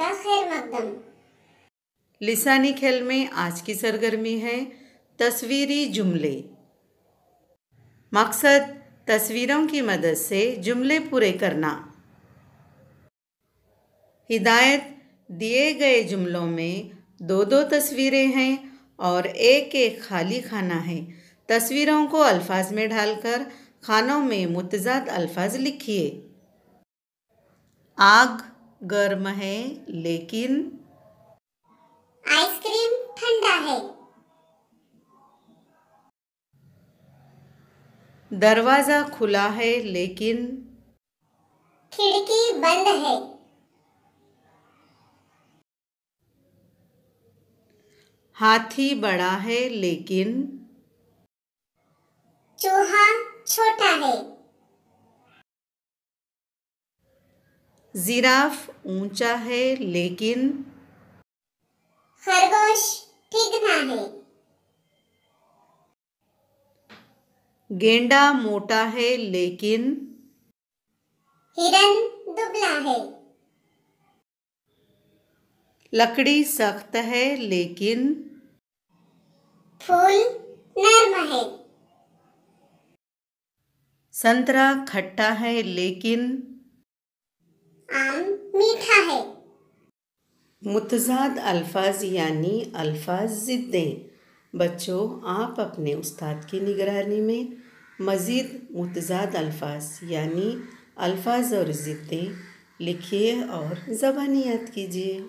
का खैर मकदम। लिसानी खेल में आज की सरगर्मी है तस्वीरी जुमले। मकसद तस्वीरों की मदद से जुमले पूरे करना। हिदायत दिए गए जुमलों में दो दो तस्वीरें हैं और एक एक खाली खाना है। तस्वीरों को अल्फाज में ढालकर खानों में मुतज़ाद अल्फाज लिखिए। आग गर्म है लेकिन आइसक्रीम ठंडा है। दरवाज़ा खुला है लेकिन खिड़की बंद है। हाथी बड़ा है लेकिन चूहा छोटा है। जिराफ ऊंचा है लेकिन खरगोश ठिगना है। गेंडा मोटा है लेकिन हिरन दुबला है। लकड़ी सख्त है लेकिन फूल नर्म है। संतरा खट्टा है लेकिन आम मीठा है। मुतज़ाद अल्फाज यानी अल्फाज ज़िद्दें। बच्चों, आप अपने उस्ताद की निगरानी में मज़ीद मुतज़ाद अल्फाज यानी अल्फाज और ज़िद्दें लिखिए और ज़बानी याद कीजिए।